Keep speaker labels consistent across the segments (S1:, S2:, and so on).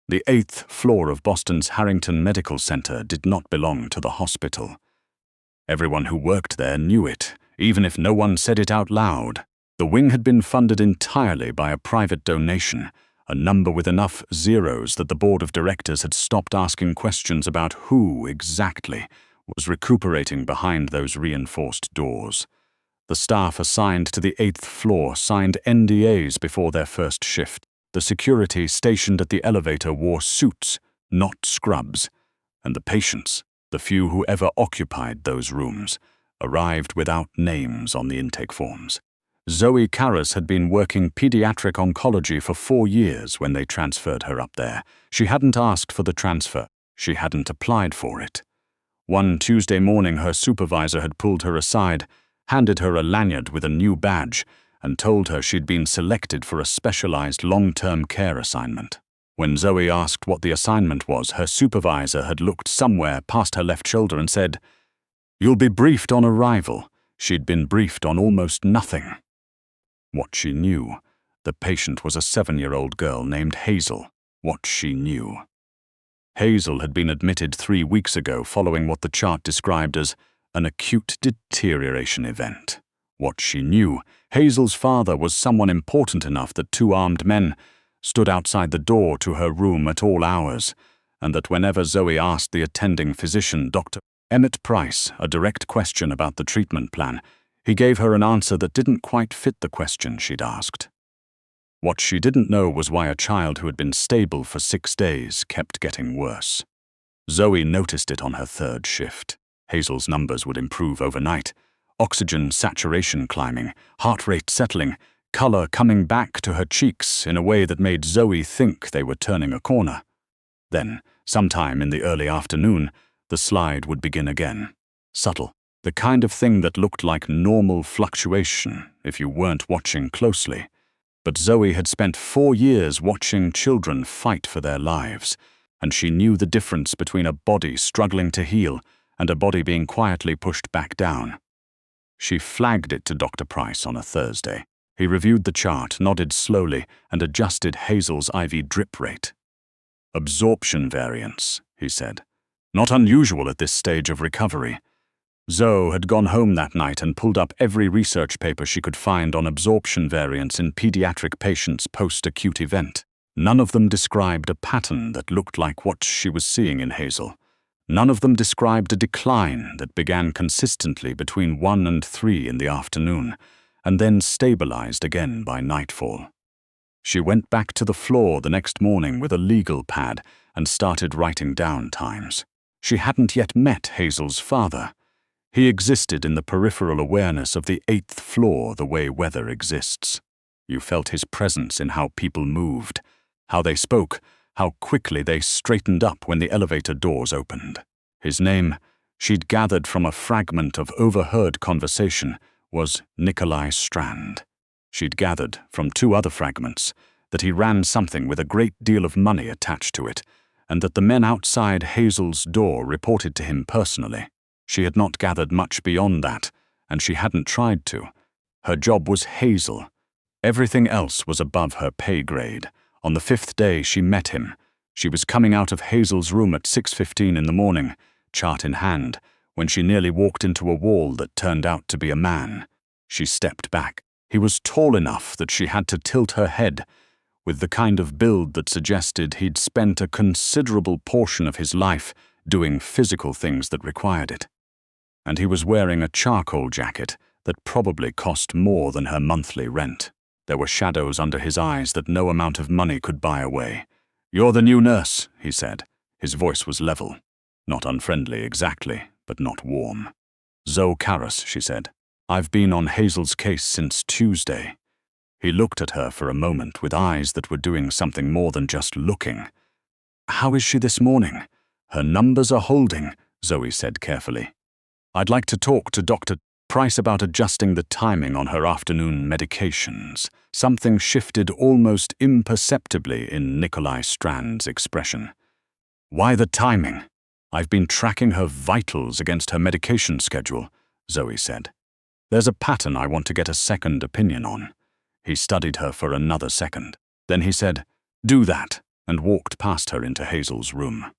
S1: The 8th floor of Boston's Harrington Medical Center did not belong to the hospital. Everyone who worked there knew it, even if no one said it out loud. The wing had been funded entirely by a private donation, a number with enough zeros that the board of directors had stopped asking questions about who exactly was recuperating behind those reinforced doors. The staff assigned to the 8th floor signed NDAs before their first shift. The security stationed at the elevator wore suits, not scrubs, and the patients, the few who ever occupied those rooms, arrived without names on the intake forms. Zoe Karras had been working pediatric oncology for 4 years when they transferred her up there. She hadn't asked for the transfer. She hadn't applied for it. One Tuesday morning, her supervisor had pulled her aside, handed her a lanyard with a new badge, and told her she'd been selected for a specialized long-term care assignment. When Zoe asked what the assignment was, her supervisor had looked somewhere past her left shoulder and said, "You'll be briefed on arrival." She'd been briefed on almost nothing. What she knew, the patient was a 7-year-old girl named Hazel. What she knew. Hazel had been admitted 3 weeks ago following what the chart described as an acute deterioration event. What she knew, Hazel's father was someone important enough that 2 armed men stood outside the door to her room at all hours, and that whenever Zoe asked the attending physician, Dr. Emmett Price, a direct question about the treatment plan, he gave her an answer that didn't quite fit the question she'd asked. What she didn't know was why a child who had been stable for 6 days kept getting worse. Zoe noticed it on her 3rd shift. Hazel's numbers would improve overnight. Oxygen saturation climbing, heart rate settling, color coming back to her cheeks in a way that made Zoe think they were turning a corner. Then, sometime in the early afternoon, the slide would begin again. Subtle, the kind of thing that looked like normal fluctuation if you weren't watching closely. But Zoe had spent 4 years watching children fight for their lives, and she knew the difference between a body struggling to heal and a body being quietly pushed back down. She flagged it to Dr. Price on a Thursday. He reviewed the chart, nodded slowly, and adjusted Hazel's IV drip rate. "Absorption variance," he said. "Not unusual at this stage of recovery." Zoe had gone home that night and pulled up every research paper she could find on absorption variance in pediatric patients post-acute event. None of them described a pattern that looked like what she was seeing in Hazel. None of them described a decline that began consistently between 1 and 3 in the afternoon, and then stabilized again by nightfall. She went back to the floor the next morning with a legal pad and started writing down times. She hadn't yet met Hazel's father. He existed in the peripheral awareness of the 8th floor the way weather exists. You felt his presence in how people moved, how they spoke, how quickly they straightened up when the elevator doors opened. His name, she'd gathered from a fragment of overheard conversation, was Nikolai Strand. She'd gathered from 2 other fragments that he ran something with a great deal of money attached to it, and that the men outside Hazel's door reported to him personally. She had not gathered much beyond that, and she hadn't tried to. Her job was Hazel. Everything else was above her pay grade. On the 5th day she met him. She was coming out of Hazel's room at 6:15 in the morning, chart in hand, when she nearly walked into a wall that turned out to be a man. She stepped back. He was tall enough that she had to tilt her head, with the kind of build that suggested he'd spent a considerable portion of his life doing physical things that required it. And he was wearing a charcoal jacket that probably cost more than her monthly rent. There were shadows under his eyes that no amount of money could buy away. "You're the new nurse," he said. His voice was level. Not unfriendly exactly, but not warm. "Zoe Karras," she said. "I've been on Hazel's case since Tuesday." He looked at her for a moment with eyes that were doing something more than just looking. "How is she this morning?" "Her numbers are holding," Zoe said carefully. "I'd like to talk to Dr. Price about adjusting the timing on her afternoon medications." Something shifted almost imperceptibly in Nikolai Strand's expression. "Why the timing? I've been tracking her vitals against her medication schedule," Zoe said. "There's a pattern I want to get a second opinion on." He studied her for another second. Then he said, "Do that," and walked past her into Hazel's room.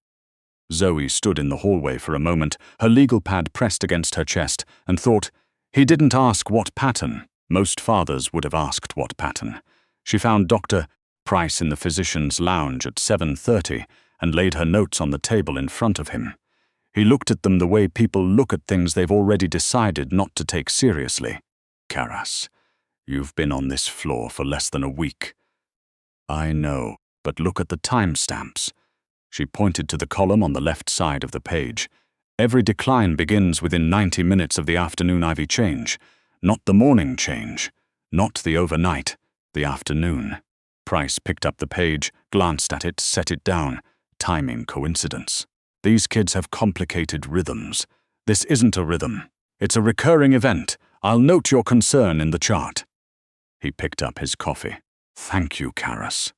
S1: Zoe stood in the hallway for a moment, her legal pad pressed against her chest, and thought, he didn't ask what pattern. Most fathers would have asked what pattern. She found Dr. Price in the physician's lounge at 7:30 and laid her notes on the table in front of him. He looked at them the way people look at things they've already decided not to take seriously. Karras, you've been on this floor for less than a week. I know, but look at the timestamps. She pointed to the column on the left side of the page. Every decline begins within 90 minutes of the afternoon IV change, not the morning change, not the overnight, the afternoon. Price picked up the page, glanced at it, set it down. Timing coincidence. These kids have complicated rhythms. This isn't a rhythm. It's a recurring event. I'll note your concern in the chart. He picked up his coffee. Thank you, Karras.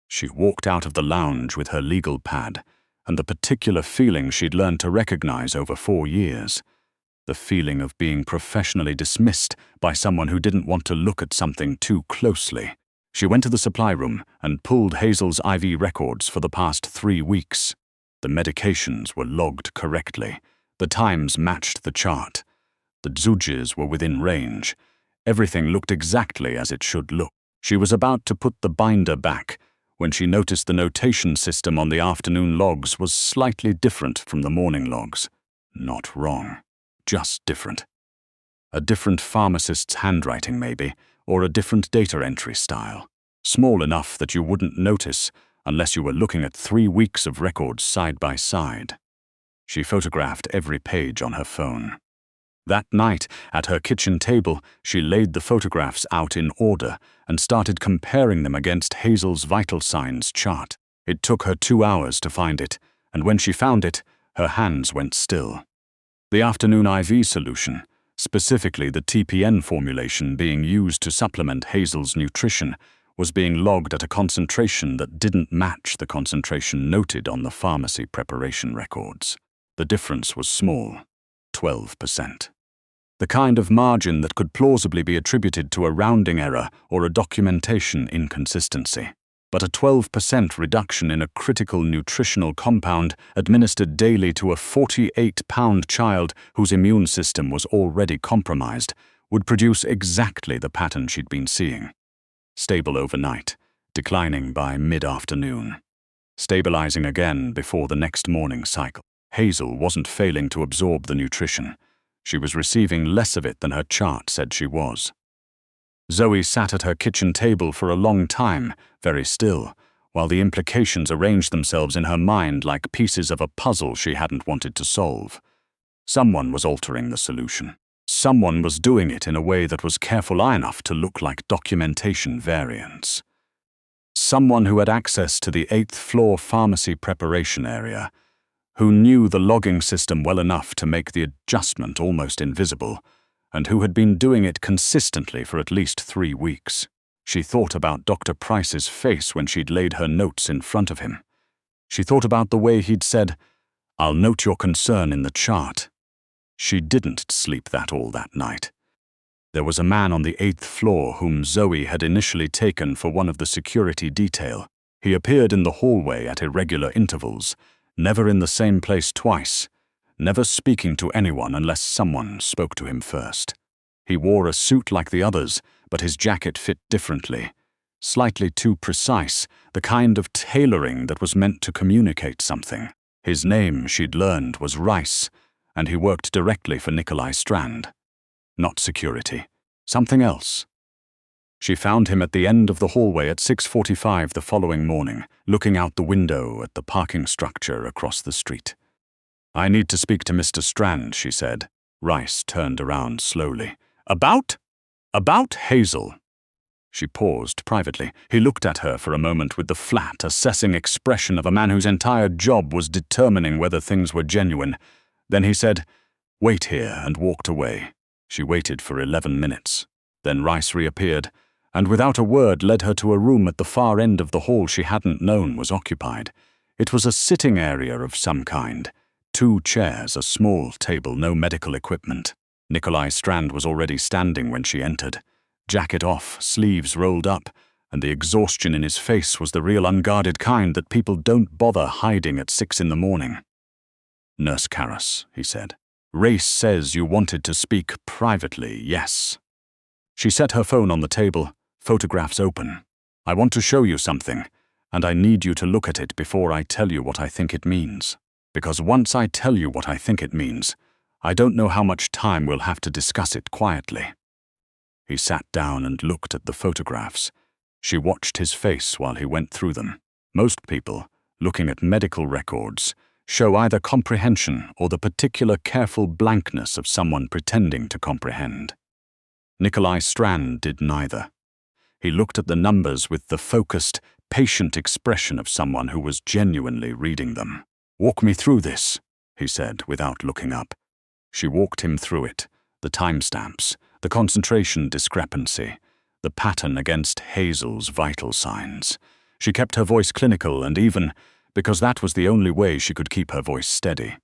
S1: She walked out of the lounge with her legal pad and the particular feeling she'd learned to recognize over 4 years. The feeling of being professionally dismissed by someone who didn't want to look at something too closely. She went to the supply room and pulled Hazel's IV records for the past 3 weeks. The medications were logged correctly. The times matched the chart. The dosges were within range. Everything looked exactly as it should look. She was about to put the binder back when she noticed the notation system on the afternoon logs was slightly different from the morning logs. Not wrong, just different. A different pharmacist's handwriting, maybe, or a different data entry style. Small enough that you wouldn't notice unless you were looking at 3 weeks of records side by side. She photographed every page on her phone. That night, at her kitchen table, she laid the photographs out in order and started comparing them against Hazel's vital signs chart. It took her 2 hours to find it, and when she found it, her hands went still. The afternoon IV solution, specifically the TPN formulation being used to supplement Hazel's nutrition, was being logged at a concentration that didn't match the concentration noted on the pharmacy preparation records. The difference was small, 12%. The kind of margin that could plausibly be attributed to a rounding error or a documentation inconsistency. But a 12% reduction in a critical nutritional compound administered daily to a 48-pound child whose immune system was already compromised would produce exactly the pattern she'd been seeing. Stable overnight, declining by mid-afternoon, stabilizing again before the next morning cycle. Hazel wasn't failing to absorb the nutrition. She was receiving less of it than her chart said she was. Zoe sat at her kitchen table for a long time, very still, while the implications arranged themselves in her mind like pieces of a puzzle she hadn't wanted to solve. Someone was altering the solution. Someone was doing it in a way that was careful enough to look like documentation variants. Someone who had access to the 8th floor pharmacy preparation area, who knew the logging system well enough to make the adjustment almost invisible, and who had been doing it consistently for at least 3 weeks. She thought about Dr. Price's face when she'd laid her notes in front of him. She thought about the way he'd said, "I'll note your concern in the chart." She didn't sleep all that night. There was a man on the 8th floor whom Zoe had initially taken for one of the security detail. He appeared in the hallway at irregular intervals, never in the same place twice, never speaking to anyone unless someone spoke to him first. He wore a suit like the others, but his jacket fit differently, slightly too precise, the kind of tailoring that was meant to communicate something. His name, she'd learned, was Rice, and he worked directly for Nikolai Strand. Not security, something else. She found him at the end of the hallway at 6:45 the following morning, looking out the window at the parking structure across the street. "I need to speak to Mr. Strand," she said. Rice turned around slowly. About Hazel." She paused privately. He looked at her for a moment with the flat, assessing expression of a man whose entire job was determining whether things were genuine. Then he said, "Wait here," and walked away. She waited for 11 minutes. Then Rice reappeared, and without a word led her to a room at the far end of the hall she hadn't known was occupied. It was a sitting area of some kind. 2 chairs, a small table, no medical equipment. Nikolai Strand was already standing when she entered. Jacket off, sleeves rolled up, and the exhaustion in his face was the real unguarded kind that people don't bother hiding at 6 in the morning. "Nurse Karras," he said, "Race says you wanted to speak privately, yes?" She set her phone on the table, photographs open. "I want to show you something, and I need you to look at it before I tell you what I think it means. Because once I tell you what I think it means, I don't know how much time we'll have to discuss it quietly." He sat down and looked at the photographs. She watched his face while he went through them. Most people, looking at medical records, show either comprehension or the particular careful blankness of someone pretending to comprehend. Nikolai Strand did neither. He looked at the numbers with the focused, patient expression of someone who was genuinely reading them. "Walk me through this," he said without looking up. She walked him through it, the timestamps, the concentration discrepancy, the pattern against Hazel's vital signs. She kept her voice clinical and even, because that was the only way she could keep her voice steady.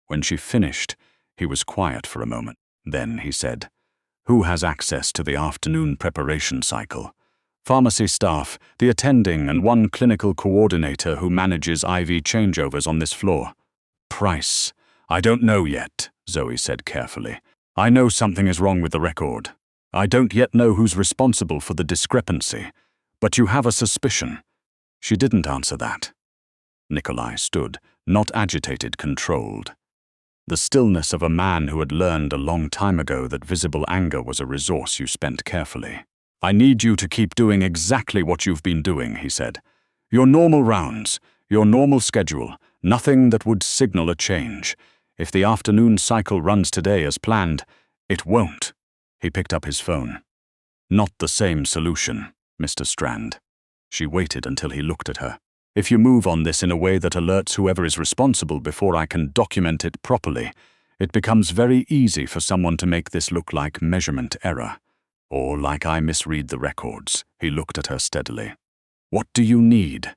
S1: When she finished, he was quiet for a moment. Then he said, "Who has access to the afternoon preparation cycle?" "Pharmacy staff, the attending, and one clinical coordinator who manages IV changeovers on this floor." "Price. I don't know yet," Zoe said carefully. "I know something is wrong with the record. I don't yet know who's responsible for the discrepancy, but you have a suspicion." She didn't answer that. Nikolai stood, not agitated, controlled. The stillness of a man who had learned a long time ago that visible anger was a resource you spent carefully. "I need you to keep doing exactly what you've been doing," he said. "Your normal rounds, your normal schedule, nothing that would signal a change. If the afternoon cycle runs today as planned, it won't." He picked up his phone. "Not the same solution, Mr. Strand." She waited until he looked at her. "If you move on this in a way that alerts whoever is responsible before I can document it properly, it becomes very easy for someone to make this look like measurement error. Or like I misread the records." He looked at her steadily. "What do you need?"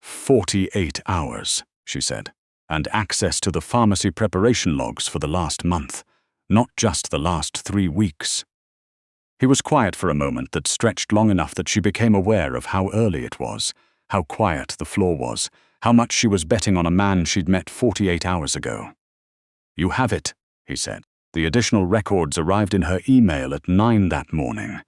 S1: 48 hours, she said, "and access to the pharmacy preparation logs for the last month, not just the last 3 weeks." He was quiet for a moment that stretched long enough that she became aware of how early it was, how quiet the floor was, how much she was betting on a man she'd met 48 hours ago. "You have it," he said. The additional records arrived in her email at 9 that morning.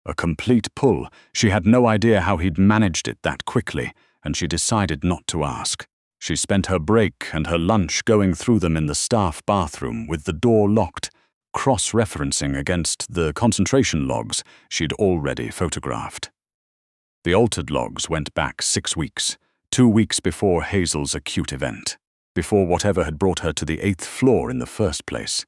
S1: A complete pull. She had no idea how he'd managed it that quickly, and she decided not to ask. She spent her break and her lunch going through them in the staff bathroom with the door locked, cross-referencing against the concentration logs she'd already photographed. The altered logs went back 6 weeks, 2 weeks before Hazel's acute event, before whatever had brought her to the 8th floor in the first place.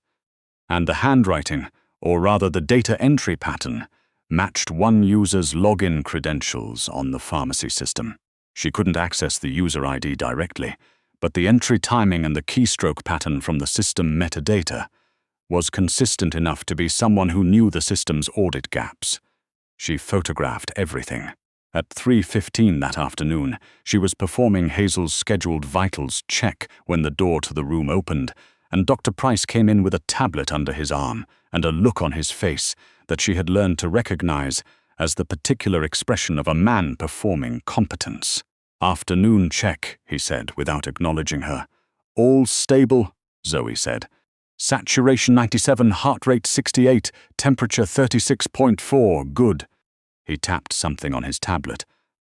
S1: And the handwriting, or rather the data entry pattern, matched one user's login credentials on the pharmacy system. She couldn't access the user ID directly, but the entry timing and the keystroke pattern from the system metadata was consistent enough to be someone who knew the system's audit gaps. She photographed everything. At 3:15 that afternoon, she was performing Hazel's scheduled vitals check when the door to the room opened, and Dr. Price came in with a tablet under his arm and a look on his face that she had learned to recognize as the particular expression of a man performing competence. "Afternoon check," he said without acknowledging her. "All stable," Zoe said. "Saturation 97, heart rate 68, temperature 36.4, good." He tapped something on his tablet.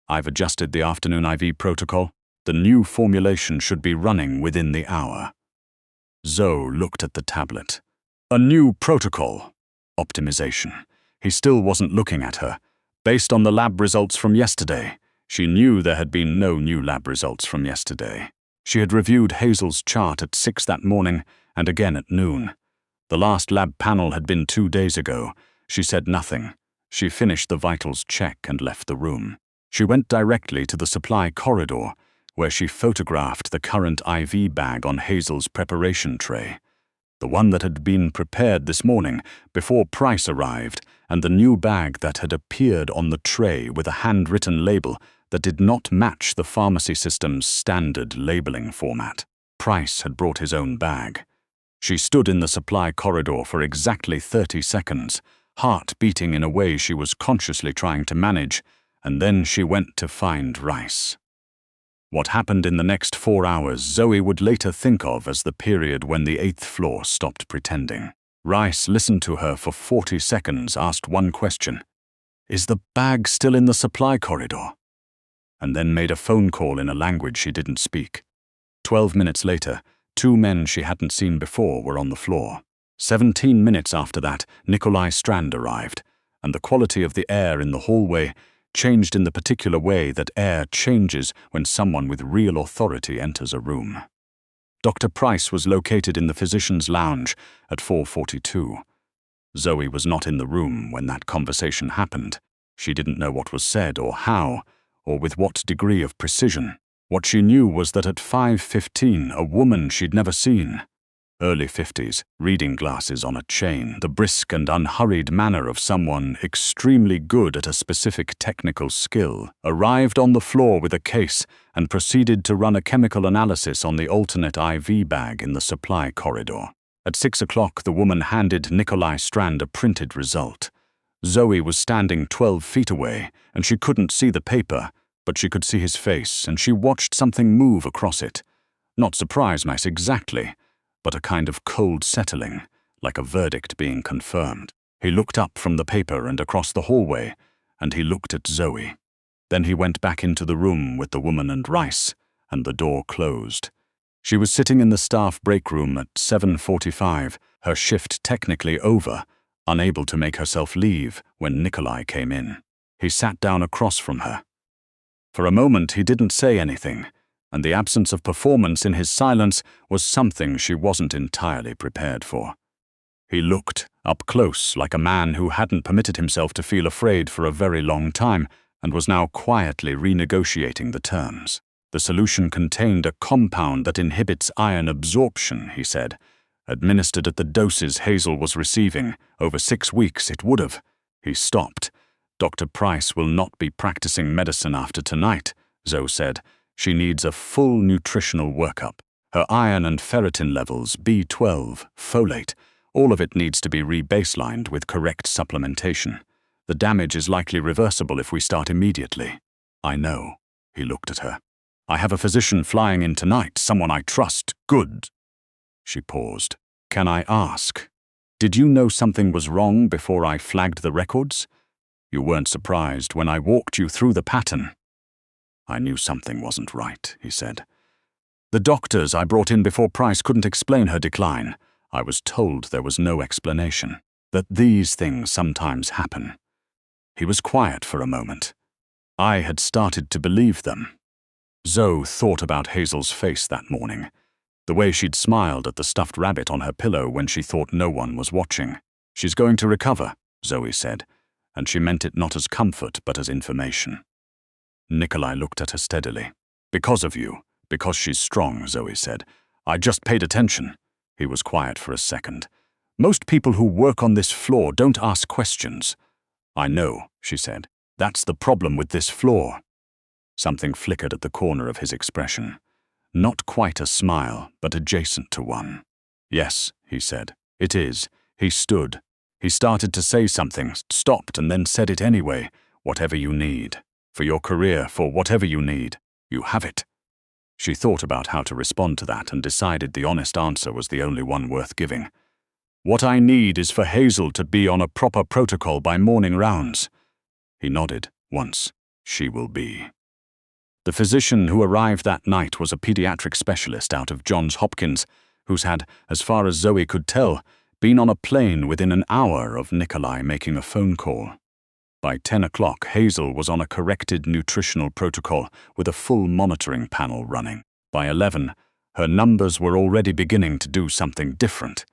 S1: "I've adjusted the afternoon IV protocol. The new formulation should be running within the hour." Zoe looked at the tablet. "A new protocol. Optimization." He still wasn't looking at her. "Based on the lab results from yesterday." She knew there had been no new lab results from yesterday. She had reviewed Hazel's chart at 6 that morning and again at noon. The last lab panel had been 2 days ago. She said nothing. She finished the vitals check and left the room. She went directly to the supply corridor, where she photographed the current IV bag on Hazel's preparation tray. The one that had been prepared this morning, before Price arrived, and the new bag that had appeared on the tray with a handwritten label that did not match the pharmacy system's standard labeling format. Price had brought his own bag. She stood in the supply corridor for exactly 30 seconds, heart beating in a way she was consciously trying to manage, and then she went to find Rice. What happened in the next 4 hours Zoe would later think of as the period when the 8th floor stopped pretending. Rice listened to her for 40 seconds, asked one question. "Is the bag still in the supply corridor?" And then made a phone call in a language she didn't speak. 12 minutes later, 2 men she hadn't seen before were on the floor. 17 minutes after that, Nikolai Strand arrived, and the quality of the air in the hallway changed in the particular way that air changes when someone with real authority enters a room. Dr. Price was located in the physician's lounge at 4:42. Zoe was not in the room when that conversation happened. She didn't know what was said or how, or with what degree of precision. What she knew was that at 5:15, a woman she'd never seen, early 50s, reading glasses on a chain, the brisk and unhurried manner of someone extremely good at a specific technical skill, arrived on the floor with a case and proceeded to run a chemical analysis on the alternate IV bag in the supply corridor. At 6 o'clock, the woman handed Nikolai Strand a printed result. Zoe was standing 12 feet away, and she couldn't see the paper, but she could see his face, and she watched something move across it. Not surprise mice exactly, but a kind of cold settling, like a verdict being confirmed. He looked up from the paper and across the hallway, and he looked at Zoe. Then he went back into the room with the woman and Rice, and the door closed. She was sitting in the staff break room at 7:45, her shift technically over, unable to make herself leave when Nikolai came in. He sat down across from her. For a moment he didn't say anything, and the absence of performance in his silence was something she wasn't entirely prepared for. He looked up close like a man who hadn't permitted himself to feel afraid for a very long time and was now quietly renegotiating the terms. The solution contained a compound that inhibits iron absorption, he said. Administered at the doses Hazel was receiving, over 6 weeks it would have. He stopped. Dr. Price will not be practicing medicine after tonight, Zoe said. She needs a full nutritional workup. Her iron and ferritin levels, B12, folate, all of it needs to be re-baselined with correct supplementation. The damage is likely reversible if we start immediately. I know. He looked at her. I have a physician flying in tonight, someone I trust. Good. She paused. Can I ask? Did you know something was wrong before I flagged the records? You weren't surprised when I walked you through the pattern. I knew something wasn't right, he said. The doctors I brought in before Price couldn't explain her decline. I was told there was no explanation, that these things sometimes happen. He was quiet for a moment. I had started to believe them. Zoe thought about Hazel's face that morning, the way she'd smiled at the stuffed rabbit on her pillow when she thought no one was watching. She's going to recover, Zoe said, and she meant it not as comfort but as information. Nikolai looked at her steadily. Because of you, because she's strong, Zoe said. I just paid attention. He was quiet for a second. Most people who work on this floor don't ask questions. I know, she said. That's the problem with this floor. Something flickered at the corner of his expression. Not quite a smile, but adjacent to one. Yes, he said. It is. He stood. He started to say something, stopped, and then said it anyway. Whatever you need. For your career, for whatever you need. You have it. She thought about how to respond to that and decided the honest answer was the only one worth giving. What I need is for Hazel to be on a proper protocol by morning rounds. He nodded. Once. She will be. The physician who arrived that night was a pediatric specialist out of Johns Hopkins, who's had, as far as Zoe could tell, been on a plane within an hour of Nikolai making a phone call. By 10 o'clock, Hazel was on a corrected nutritional protocol with a full monitoring panel running. By 11, her numbers were already beginning to do something different.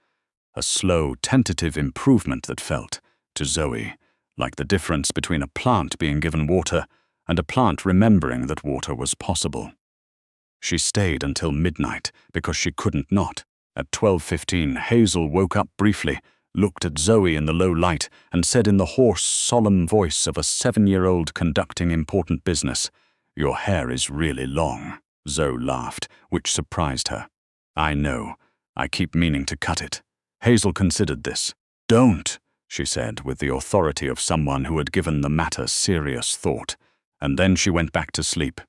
S1: A slow, tentative improvement that felt, to Zoe, like the difference between a plant being given water and a plant remembering that water was possible. She stayed until midnight because she couldn't not. At 12:15, Hazel woke up briefly, looked at Zoe in the low light, and said in the hoarse, solemn voice of a 7-year-old conducting important business, "Your hair is really long." Zoe laughed, which surprised her. "I know. I keep meaning to cut it." Hazel considered this. "Don't," she said with the authority of someone who had given the matter serious thought. and then she went back to sleep.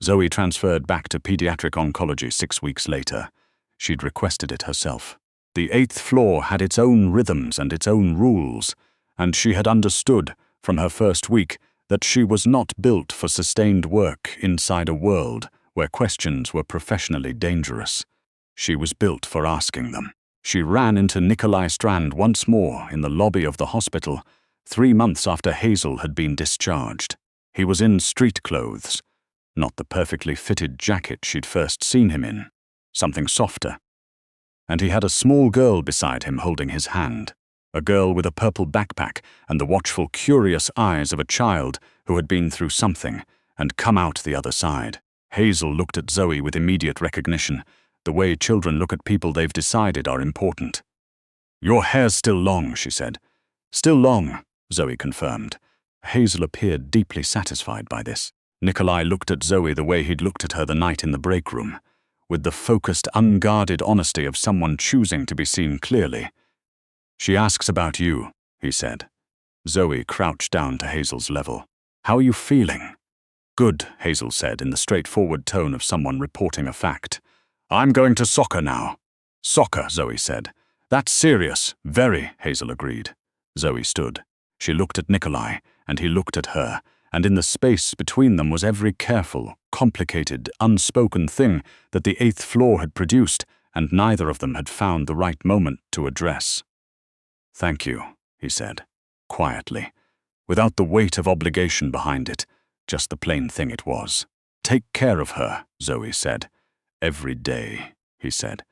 S1: Zoe transferred back to pediatric oncology 6 weeks later. She'd requested it herself. The 8th floor had its own rhythms and its own rules, and she had understood from her first week that she was not built for sustained work inside a world where questions were professionally dangerous. She was built for asking them. She ran into Nikolai Strand once more in the lobby of the hospital, 3 months after Hazel had been discharged. He was in street clothes, not the perfectly fitted jacket she'd first seen him in, something softer. And he had a small girl beside him holding his hand, a girl with a purple backpack and the watchful, curious eyes of a child who had been through something and come out the other side. Hazel looked at Zoe with immediate recognition, the way children look at people they've decided are important. "Your hair's still long," she said. "Still long," Zoe confirmed. Hazel appeared deeply satisfied by this. Nikolai looked at Zoe the way he'd looked at her the night in the break room, with the focused, unguarded honesty of someone choosing to be seen clearly. "She asks about you," he said. Zoe crouched down to Hazel's level. "How are you feeling?" "Good," Hazel said in the straightforward tone of someone reporting a fact. "I'm going to soccer now." "Soccer," Zoe said. "That's serious." "Very," Hazel agreed. Zoe stood. She looked at Nikolai, and he looked at her, and in the space between them was every careful, complicated, unspoken thing that the 8th floor had produced, and neither of them had found the right moment to address. "Thank you," he said, quietly, without the weight of obligation behind it, just the plain thing it was. "Take care of her," Zoe said. "Every day," he said.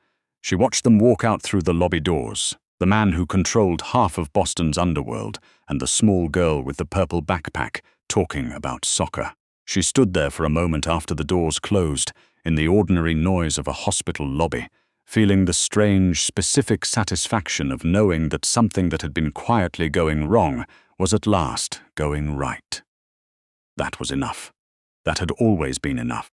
S1: She watched them walk out through the lobby doors, the man who controlled half of Boston's underworld and the small girl with the purple backpack talking about soccer. She stood there for a moment after the doors closed, in the ordinary noise of a hospital lobby, feeling the strange, specific satisfaction of knowing that something that had been quietly going wrong was at last going right. That was enough. That had always been enough.